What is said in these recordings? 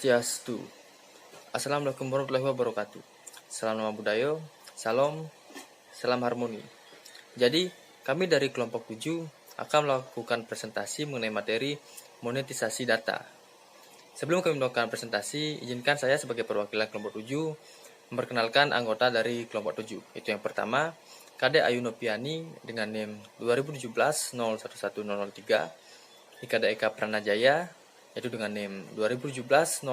Swastiastu. Assalamualaikum warahmatullahi wabarakatuh. Salam nama budaya, salam, salam harmoni. Jadi, kami dari kelompok 7 akan melakukan presentasi mengenai materi monetisasi data. Sebelum kami melakukan presentasi, izinkan saya sebagai perwakilan kelompok 7 memperkenalkan anggota dari kelompok 7. Itu yang pertama, Kade Ayu Nopiani dengan NIM 2017-011003, Ikada Eka Pranajaya yaitu dengan NIM 2017-011004.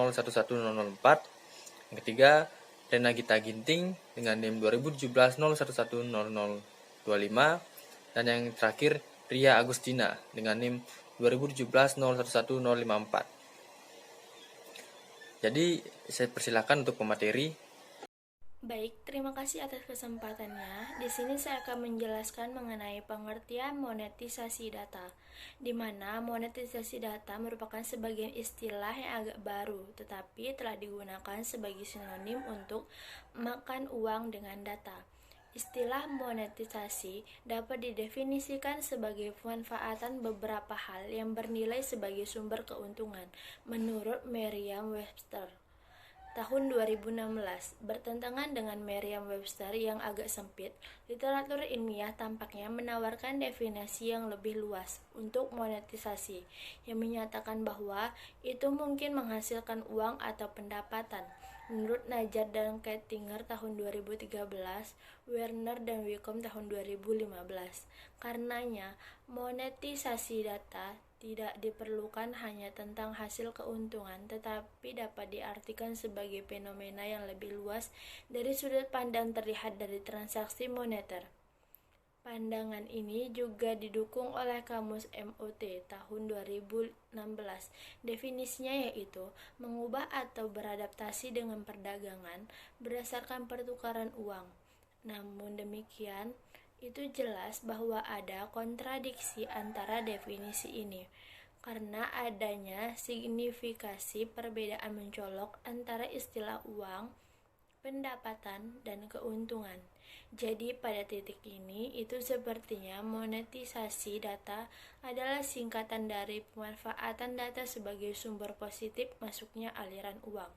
Yang ketiga, Rena Gita Ginting dengan NIM 2017-011025. Dan yang terakhir, Ria Agustina dengan NIM 2017-011054. Jadi, saya persilakan untuk pemateri. Baik, terima kasih atas kesempatannya. Di sini saya akan menjelaskan mengenai pengertian monetisasi data, di mana monetisasi data merupakan sebagian istilah yang agak baru, tetapi telah digunakan sebagai sinonim untuk makan uang dengan data. Istilah monetisasi dapat didefinisikan sebagai pemanfaatan beberapa hal yang bernilai sebagai sumber keuntungan, menurut Merriam-Webster. Tahun 2016, bertentangan dengan Merriam-Webster yang agak sempit, literatur ilmiah tampaknya menawarkan definisi yang lebih luas untuk monetisasi, yang menyatakan bahwa itu mungkin menghasilkan uang atau pendapatan. Menurut Najjar dan Kettinger tahun 2013, Werner dan Wicom tahun 2015. Karenanya, monetisasi data tidak diperlukan hanya tentang hasil keuntungan, tetapi dapat diartikan sebagai fenomena yang lebih luas dari sudut pandang terlihat dari transaksi moneter. Pandangan ini juga didukung oleh Kamus MOT tahun 2016. Definisinya yaitu mengubah atau beradaptasi dengan perdagangan berdasarkan pertukaran uang. Namun demikian, itu jelas bahwa ada kontradiksi antara definisi ini, karena adanya signifikasi perbedaan mencolok antara istilah uang, pendapatan, dan keuntungan. Jadi pada titik ini, itu sepertinya monetisasi data adalah singkatan dari pemanfaatan data sebagai sumber positif masuknya aliran uang.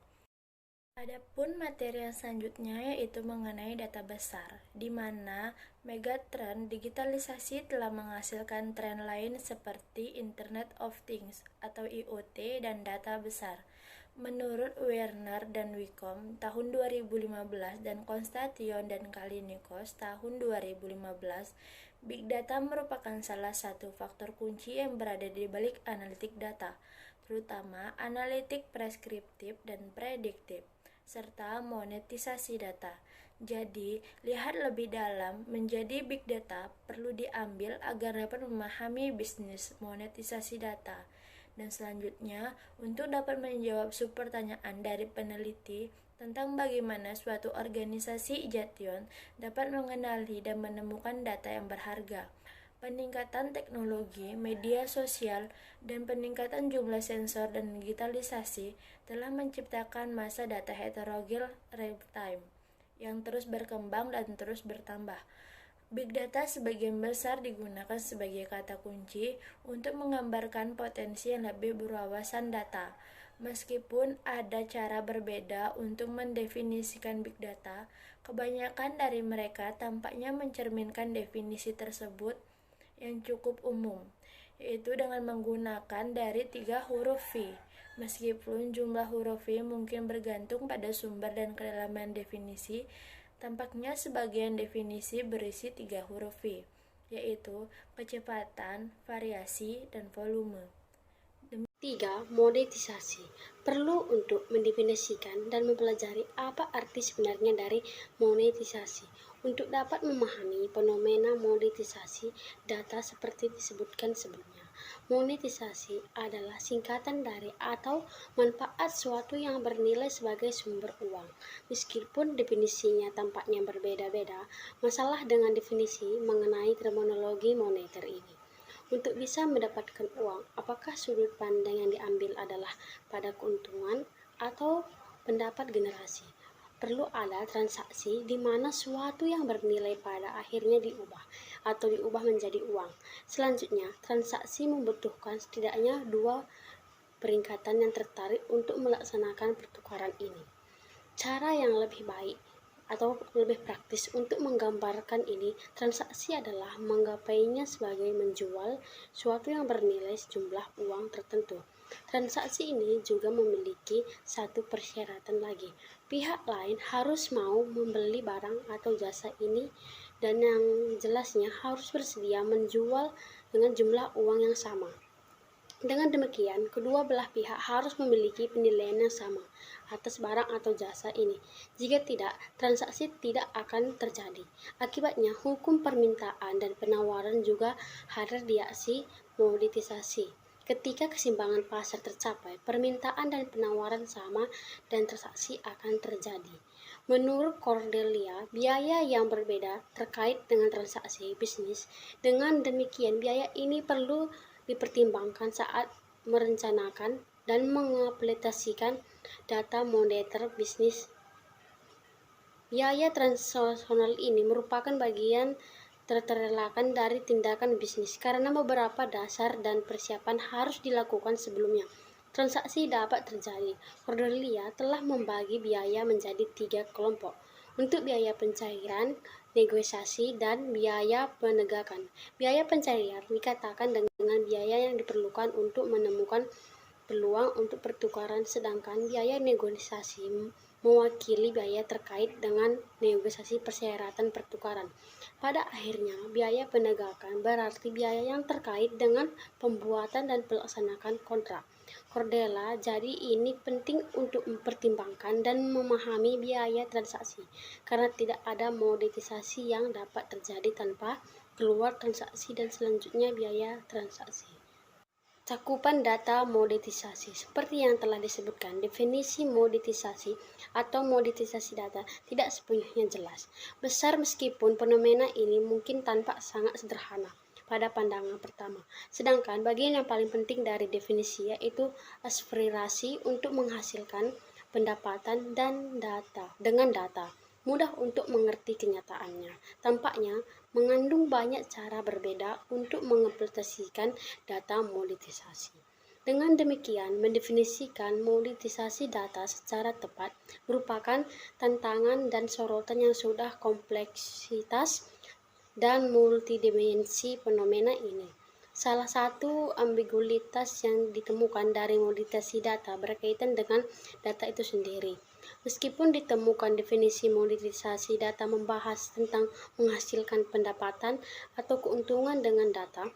Adapun materi yang selanjutnya yaitu mengenai data besar, di mana megatrend digitalisasi telah menghasilkan tren lain seperti Internet of Things atau IoT dan data besar. Menurut Werner dan Wicom tahun 2015 dan Konstantion dan Kalinikos tahun 2015, Big Data merupakan salah satu faktor kunci yang berada di balik analitik data, terutama analitik preskriptif dan prediktif, serta monetisasi data. Jadi, lihat lebih dalam, menjadi big data perlu diambil agar dapat memahami bisnis monetisasi data. Dan selanjutnya, untuk dapat menjawab subpertanyaan dari peneliti tentang bagaimana suatu organisasi Ijation dapat mengenali dan menemukan data yang berharga. Peningkatan teknologi, media sosial, dan peningkatan jumlah sensor dan digitalisasi telah menciptakan masa data heterogen real-time yang terus berkembang dan terus bertambah. Big data sebagian besar digunakan sebagai kata kunci untuk menggambarkan potensi yang lebih berwawasan data. Meskipun ada cara berbeda untuk mendefinisikan big data, kebanyakan dari mereka tampaknya mencerminkan definisi tersebut yang cukup umum, yaitu dengan menggunakan dari 3 huruf V. Meskipun jumlah huruf V mungkin bergantung pada sumber dan kedalaman definisi, tampaknya sebagian definisi berisi 3 huruf V, yaitu kecepatan, variasi, dan volume. 3. Monetisasi. Perlu untuk mendefinisikan dan mempelajari apa arti sebenarnya dari monetisasi. Untuk dapat memahami fenomena monetisasi data seperti disebutkan sebelumnya. Monetisasi adalah singkatan dari atau manfaat suatu yang bernilai sebagai sumber uang. Meskipun definisinya tampaknya berbeda-beda, masalah dengan definisi mengenai terminologi moneter ini. Untuk bisa mendapatkan uang, apakah sudut pandang yang diambil adalah pada keuntungan atau pendapat generasi? Perlu ada transaksi di mana suatu yang bernilai pada akhirnya diubah atau diubah menjadi uang. Selanjutnya, transaksi membutuhkan setidaknya 2 peringkatan yang tertarik untuk melaksanakan pertukaran ini. Cara yang lebih baik atau lebih praktis untuk menggambarkan ini, transaksi adalah menggapainya sebagai menjual suatu yang bernilai sejumlah uang tertentu. Transaksi ini juga memiliki satu persyaratan lagi. Pihak lain harus mau membeli barang atau jasa ini dan yang jelasnya harus bersedia menjual dengan jumlah uang yang sama. Dengan demikian, kedua belah pihak harus memiliki penilaian yang sama atas barang atau jasa ini. Jika tidak, transaksi tidak akan terjadi. Akibatnya, hukum permintaan dan penawaran juga hadir di aksi monetisasi. Ketika keseimbangan pasar tercapai, permintaan dan penawaran sama dan transaksi akan terjadi. Menurut Cordelia, biaya yang berbeda terkait dengan transaksi bisnis. Dengan demikian, biaya ini perlu dipertimbangkan saat merencanakan dan mengaplikasikan data moneter bisnis. Biaya transaksional ini merupakan bagian terelakkan dari tindakan bisnis karena beberapa dasar dan persiapan harus dilakukan sebelumnya transaksi dapat terjadi. Cordelia telah membagi biaya menjadi 3 kelompok untuk biaya pencairan, negosiasi, dan biaya penegakan. Biaya pencairan dikatakan dengan biaya yang diperlukan untuk menemukan peluang untuk pertukaran, sedangkan biaya negosiasi mewakili biaya terkait dengan negosiasi persyaratan pertukaran. Pada akhirnya, biaya penegakan berarti biaya yang terkait dengan pembuatan dan pelaksanaan kontrak. Cordella, jadi ini penting untuk mempertimbangkan dan memahami biaya transaksi, karena tidak ada monetisasi yang dapat terjadi tanpa keluar transaksi dan selanjutnya biaya transaksi. Cakupan data monetisasi. Seperti yang telah disebutkan, definisi monetisasi atau monetisasi data tidak sepenuhnya jelas. Besar meskipun fenomena ini mungkin tampak sangat sederhana pada pandangan pertama. Sedangkan bagian yang paling penting dari definisi yaitu aspirasi untuk menghasilkan pendapatan dan data dengan data. Mudah untuk mengerti kenyataannya. Tampaknya mengandung banyak cara berbeda untuk mengimplementasikan data monetisasi. Dengan demikian, mendefinisikan monetisasi data secara tepat merupakan tantangan dan sorotan yang sudah kompleksitas dan multidimensi fenomena ini. Salah satu ambiguitas yang ditemukan dari monetisasi data berkaitan dengan data itu sendiri. Meskipun ditemukan definisi monetisasi data membahas tentang menghasilkan pendapatan atau keuntungan dengan data,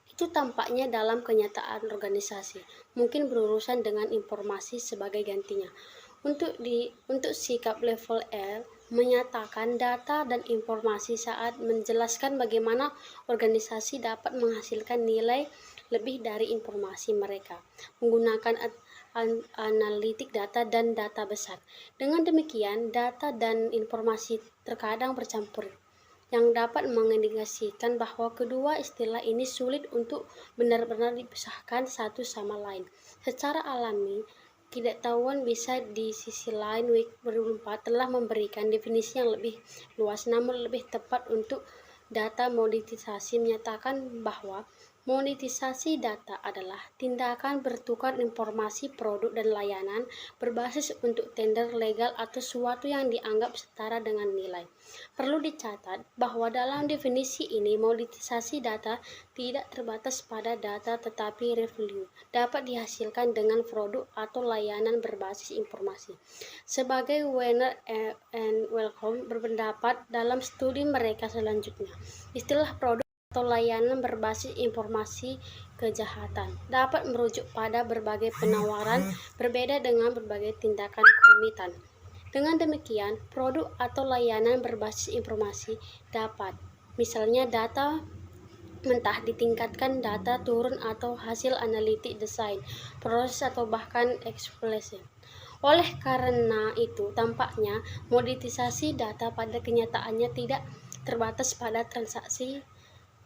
itu tampaknya dalam kenyataan organisasi mungkin berurusan dengan informasi sebagai gantinya. Untuk sikap level L menyatakan data dan informasi saat menjelaskan bagaimana organisasi dapat menghasilkan nilai lebih dari informasi mereka menggunakan analitik data dan data besar. Dengan demikian, data dan informasi terkadang bercampur, yang dapat mengindikasikan bahwa kedua istilah ini sulit untuk benar-benar dipisahkan satu sama lain. Secara alami, ketidaktahuan bisa di sisi lain. Wik 2004 telah memberikan definisi yang lebih luas namun lebih tepat untuk data monetisasi, menyatakan bahwa monetisasi data adalah tindakan bertukar informasi produk dan layanan berbasis untuk tender legal atau sesuatu yang dianggap setara dengan nilai. Perlu dicatat bahwa dalam definisi ini monetisasi data tidak terbatas pada data tetapi revenue dapat dihasilkan dengan produk atau layanan berbasis informasi. Sebagai Weiner and Welcome berpendapat dalam studi mereka selanjutnya, istilah produk atau layanan berbasis informasi kejahatan dapat merujuk pada berbagai penawaran berbeda dengan berbagai tindakan kriminan. Dengan demikian, produk atau layanan berbasis informasi dapat, misalnya data mentah ditingkatkan, data turun atau hasil analitik desain, proses atau bahkan ekspresi. Oleh karena itu, tampaknya monetisasi data pada kenyataannya tidak terbatas pada transaksi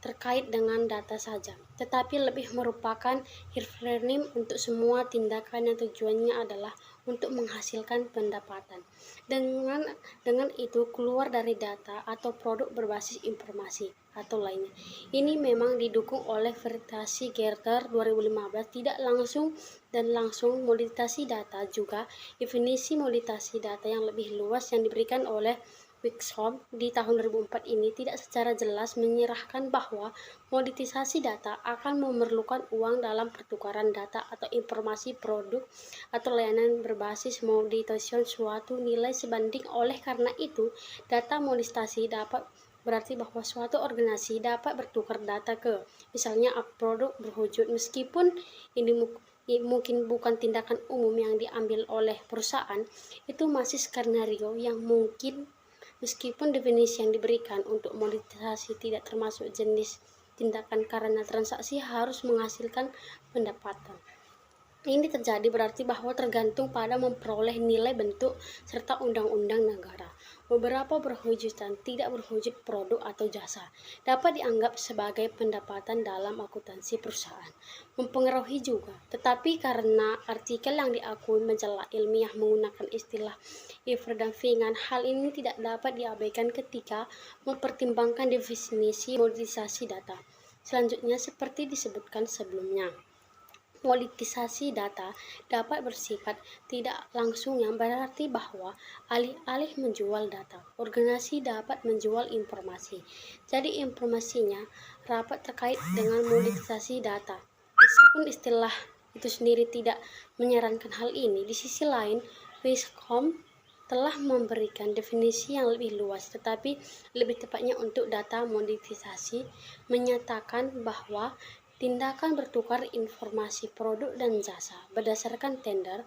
terkait dengan data saja, tetapi lebih merupakan reframe untuk semua tindakan yang tujuannya adalah untuk menghasilkan pendapatan. Dengan itu keluar dari data atau produk berbasis informasi. atau lainnya. Ini memang didukung oleh verifikasi Gartner 2015 tidak langsung dan langsung monetisasi data, juga definisi monetisasi data yang lebih luas yang diberikan oleh Wiksom di tahun 2004 ini tidak secara jelas menyerahkan bahwa monetisasi data akan memerlukan uang dalam pertukaran data atau informasi produk atau layanan berbasis monetisasi suatu nilai sebanding. Oleh karena itu, data monetisasi dapat berarti bahwa suatu organisasi dapat bertukar data ke misalnya produk berwujud, meskipun ini mungkin bukan tindakan umum yang diambil oleh perusahaan, itu masih skenario yang mungkin. Meskipun definisi yang diberikan untuk monetisasi tidak termasuk jenis tindakan karena transaksi harus menghasilkan pendapatan. Ini terjadi berarti bahwa tergantung pada memperoleh nilai bentuk serta undang-undang negara. Beberapa berwujud dan tidak berwujud produk atau jasa dapat dianggap sebagai pendapatan dalam akuntansi perusahaan. Mempengaruhi juga, tetapi karena artikel yang diakui majalah ilmiah menggunakan istilah Iver dan Fingan, hal ini tidak dapat diabaikan ketika mempertimbangkan definisi monetisasi data. Selanjutnya, seperti disebutkan sebelumnya, monetisasi data dapat bersifat tidak langsung, yang berarti bahwa alih-alih menjual data, organisasi dapat menjual informasi. Jadi informasinya rapat terkait dengan monetisasi data. Meskipun istilah itu sendiri tidak menyarankan hal ini, di sisi lain, Wiksom telah memberikan definisi yang lebih luas, tetapi lebih tepatnya untuk data monetisasi menyatakan bahwa tindakan bertukar informasi produk dan jasa berdasarkan tender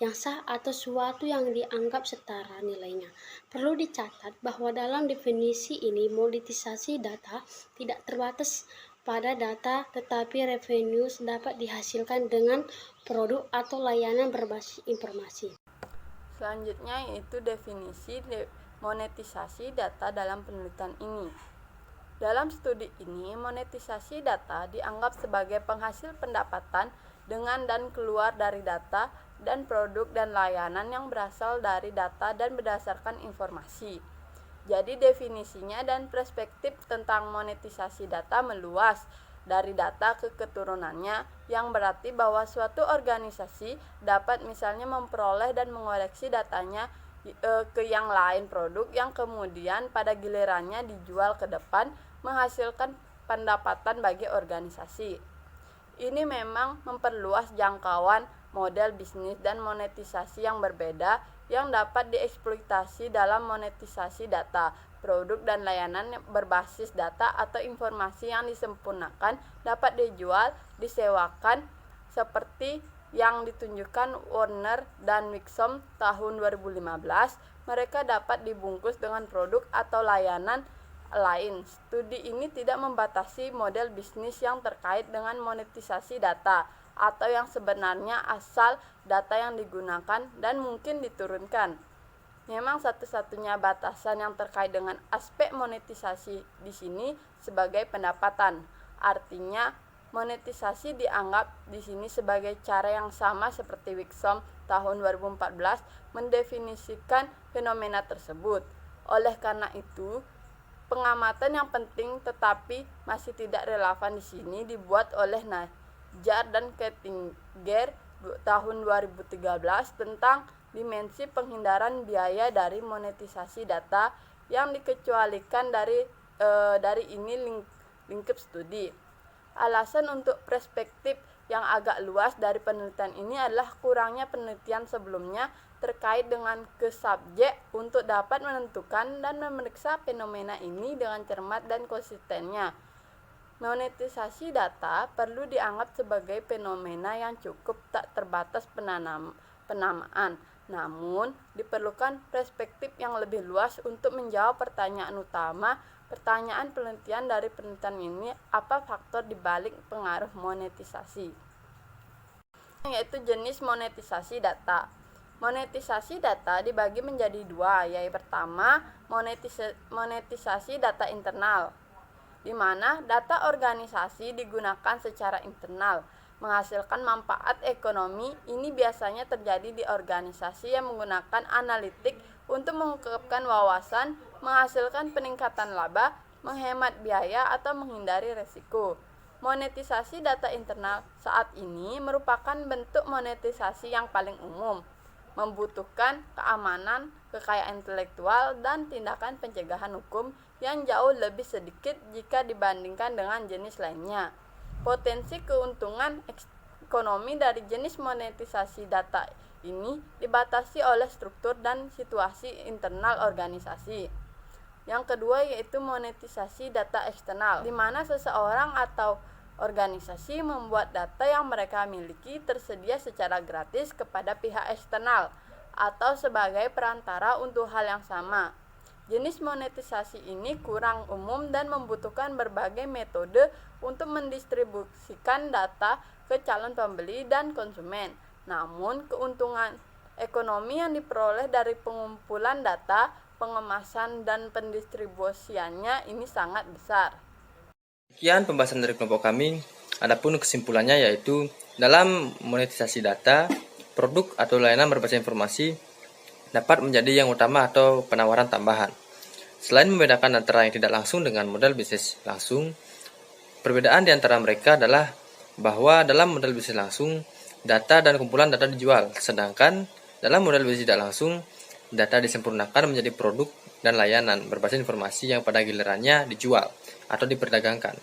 yang sah atau suatu yang dianggap setara nilainya. Perlu dicatat bahwa dalam definisi ini monetisasi data tidak terbatas pada data, tetapi revenue dapat dihasilkan dengan produk atau layanan berbasis informasi. Selanjutnya yaitu definisi monetisasi data dalam penelitian ini. Dalam studi ini, monetisasi data dianggap sebagai penghasil pendapatan dengan dan keluar dari data dan produk dan layanan yang berasal dari data dan berdasarkan informasi. Jadi definisinya dan perspektif tentang monetisasi data meluas dari data ke keturunannya, yang berarti bahwa suatu organisasi dapat misalnya memperoleh dan mengoleksi datanya ke yang lain produk yang kemudian pada gilirannya dijual ke depan menghasilkan pendapatan bagi organisasi. Ini memang memperluas jangkauan model bisnis dan monetisasi yang berbeda yang dapat dieksploitasi dalam monetisasi data. Produk dan layanan berbasis data atau informasi yang disempurnakan dapat dijual, disewakan seperti yang ditunjukkan Warner dan Wiksom tahun 2015. Mereka dapat dibungkus dengan produk atau layanan lain. Studi ini tidak membatasi model bisnis yang terkait dengan monetisasi data atau yang sebenarnya asal data yang digunakan dan mungkin diturunkan. Memang satu-satunya batasan yang terkait dengan aspek monetisasi di sini sebagai pendapatan. Artinya, monetisasi dianggap di sini sebagai cara yang sama seperti Wiksom tahun 2014 mendefinisikan fenomena tersebut. Oleh karena itu, pengamatan yang penting tetapi masih tidak relevan di sini dibuat oleh Najar dan Kettinger tahun 2013 tentang dimensi penghindaran biaya dari monetisasi data yang dikecualikan dari ini lingkup studi. Alasan untuk perspektif yang agak luas dari penelitian ini adalah kurangnya penelitian sebelumnya terkait dengan subjek untuk dapat menentukan dan memeriksa fenomena ini dengan cermat dan konsistennya. Monetisasi data perlu dianggap sebagai fenomena yang cukup tak terbatas penamaan, namun diperlukan perspektif yang lebih luas untuk menjawab pertanyaan utama. Pertanyaan penelitian dari penelitian ini, apa faktor dibalik pengaruh monetisasi? Yaitu jenis monetisasi data. Monetisasi data dibagi menjadi dua, yaitu pertama monetisasi data internal, di mana data organisasi digunakan secara internal, menghasilkan manfaat ekonomi. Ini biasanya terjadi di organisasi yang menggunakan analitik untuk mengungkapkan wawasan, menghasilkan peningkatan laba, menghemat biaya atau menghindari resiko. Monetisasi data internal saat ini merupakan bentuk monetisasi yang paling umum, membutuhkan keamanan, kekayaan intelektual, dan tindakan pencegahan hukum yang jauh lebih sedikit jika dibandingkan dengan jenis lainnya. Potensi keuntungan ekonomi dari jenis monetisasi data ini dibatasi oleh struktur dan situasi internal organisasi. Yang kedua yaitu monetisasi data eksternal, di mana seseorang atau organisasi membuat data yang mereka miliki tersedia secara gratis kepada pihak eksternal atau sebagai perantara untuk hal yang sama. Jenis monetisasi ini kurang umum dan membutuhkan berbagai metode untuk mendistribusikan data ke calon pembeli dan konsumen. Namun, keuntungan ekonomi yang diperoleh dari pengumpulan data, pengemasan, dan pendistribusiannya ini sangat besar. Sekian pembahasan dari kelompok kami. Adapun kesimpulannya yaitu dalam monetisasi data, produk atau layanan berbasis informasi dapat menjadi yang utama atau penawaran tambahan. Selain membedakan antara yang tidak langsung dengan model bisnis langsung, perbedaan di antara mereka adalah bahwa dalam model bisnis langsung, data dan kumpulan data dijual, sedangkan dalam model bisnis tidak langsung, data disempurnakan menjadi produk dan layanan berbasis informasi yang pada gilirannya dijual atau diperdagangkan.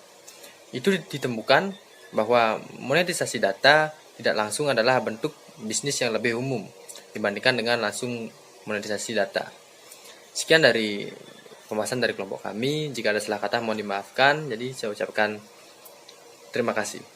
Itu ditemukan bahwa monetisasi data tidak langsung adalah bentuk bisnis yang lebih umum dibandingkan dengan langsung monetisasi data. Sekian dari pembahasan dari kelompok kami. Jika ada salah kata mohon dimaafkan. Jadi saya ucapkan terima kasih.